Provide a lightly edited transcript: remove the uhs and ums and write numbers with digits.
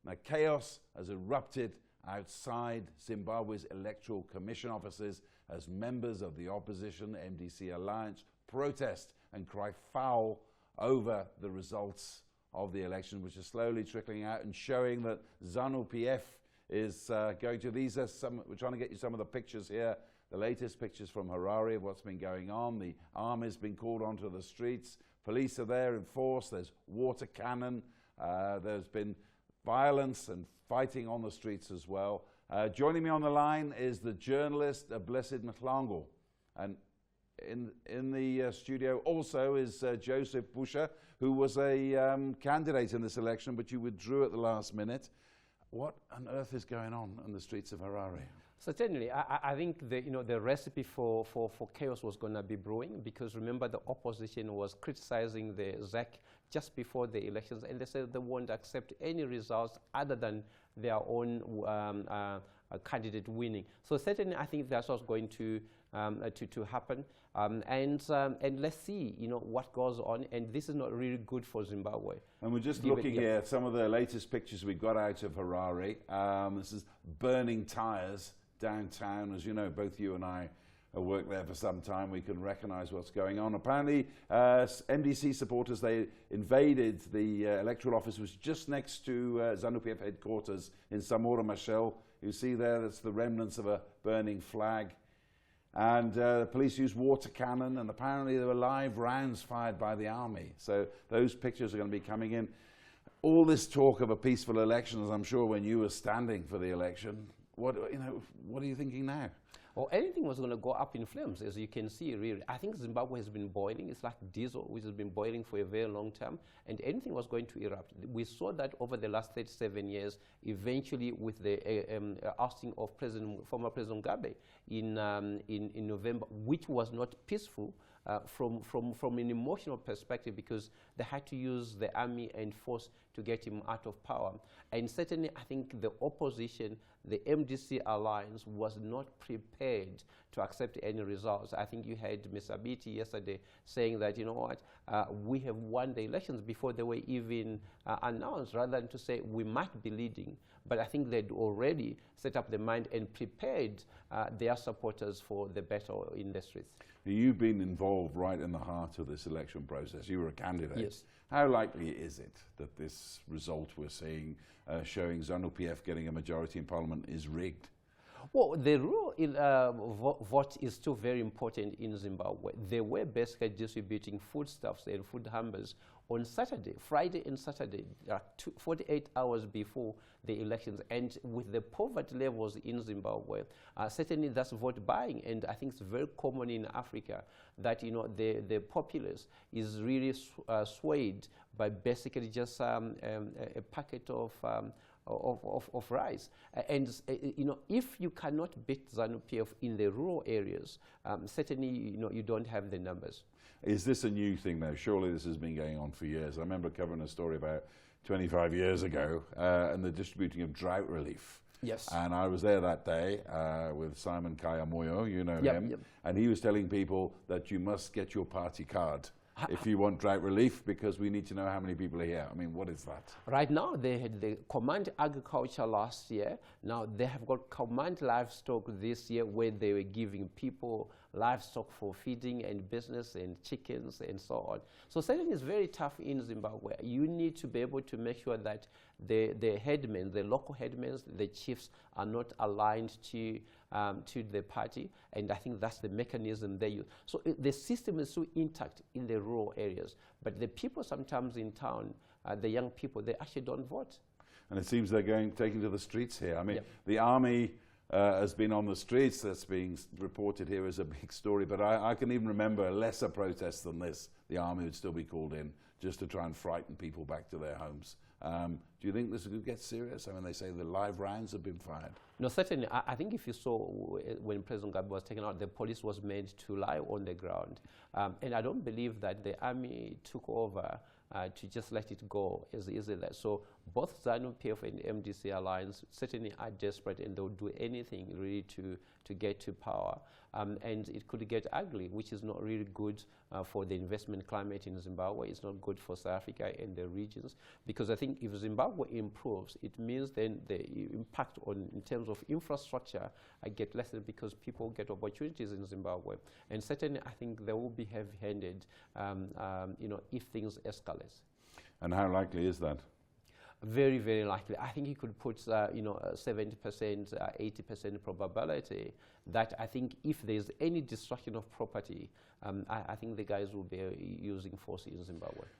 Now, chaos has erupted outside Zimbabwe's Electoral Commission offices as members of the opposition MDC Alliance protest and cry foul over the results of the election, which are slowly trickling out and showing that ZANU-PF is going to. These are some. We're trying to get you some of the pictures here, the latest pictures from Harare of what's been going on. The army's been called onto the streets. Police are there in force. There's water cannon. There's been violence and fighting on the streets as well. Joining me on the line is the journalist Blessed Mhlangu, and in the studio also is Joseph Busha, who was a candidate in this election, but you withdrew at the last minute. What on earth is going on the streets of Harare? Certainly, I think the recipe for chaos was going to be brewing, because remember the opposition was criticizing the ZEC just before the elections, and they said they won't accept any results other than their own candidate winning. So certainly, I think that's what's going to happen, and let's see, what goes on. And this is not really good for Zimbabwe. And we're just looking here at some of the latest pictures we got out of Harare. This is burning tires downtown. As you know, both you and I have worked there for some time. We can recognize what's going on. Apparently, MDC supporters, they invaded the electoral office, which was just next to ZANU-PF headquarters in Samora Machel. You see there, that's the remnants of a burning flag. And the police used water cannon, and apparently there were live rounds fired by the army. So those pictures are going to be coming in. All this talk of a peaceful election, as I'm sure when you were standing for the election, what are you thinking now? Well, anything was going to go up in flames, as you can see, really. I think Zimbabwe has been boiling. It's like diesel, which has been boiling for a very long time, and anything was going to erupt. We saw that over the last 37 years, eventually with the ousting of former President Mugabe in November, which was not peaceful from an emotional perspective, because they had to use the army and force to get him out of power. And certainly, I think the opposition, the MDC Alliance, was not prepared to accept any results. I think you had Mr. Biti yesterday saying that, we have won the elections before they were even announced, rather than to say we might be leading. But I think they'd already set up the mind and prepared their supporters for the battle in the streets. You've been involved right in the heart of this election process. You were a candidate. Yes. How likely is it that this result we're seeing, showing ZANU-PF getting a majority in parliament, is rigged? Well, the rural vote is still very important in Zimbabwe. They were basically distributing foodstuffs and food hampers on Saturday, Friday and Saturday, 48 hours before the elections. And with the poverty levels in Zimbabwe, certainly that's vote buying. And I think it's very common in Africa that, the populace is really swayed by basically just a packet of rice. And if you cannot beat ZANU-PF in the rural areas, certainly you don't have the numbers. Is this a new thing though? Surely this has been going on for years. I remember covering a story about 25 years ago and the distributing of drought relief. Yes. And I was there that day with Simon Kayamoyo, you know him, yep. And he was telling people that you must get your party card if you want drought relief, because we need to know how many people are here. I mean, what is that? Right now, they had the Command Agriculture last year. Now they have got Command Livestock this year, where they were giving people livestock for feeding and business and chickens and so on. So certainly it's very tough in Zimbabwe. You need to be able to make sure that the headmen, the local headmen, the chiefs are not aligned to the party. And I think that's the mechanism they use. So the system is so intact in the rural areas, but the people sometimes in town, the young people, they actually don't vote. And it seems they're taking to the streets here. I mean, yep. The army has been on the streets. That's being reported here as a big story, but I can even remember a lesser protest than this. The army would still be called in just to try and frighten people back to their homes. Do you think this could get serious? I mean, they say the live rounds have been fired. No, certainly. I think if you saw when President Mugabe was taken out, the police was made to lie on the ground. And I don't believe that the army took over to just let it go as easily. So both ZANU-PF and MDC Alliance certainly are desperate, and they'll do anything really to get to power. And it could get ugly, which is not really good for the investment climate in Zimbabwe. It's not good for South Africa and the regions, because I think if Zimbabwe improves, it means then the impact in terms of infrastructure get lessened, because people get opportunities in Zimbabwe. And certainly I think they will be heavy-handed if things escalate. And how likely is that? Very, very likely. I think he could put, 70%, 80% probability that I think if there's any destruction of property, I think the guys will be using force in Zimbabwe.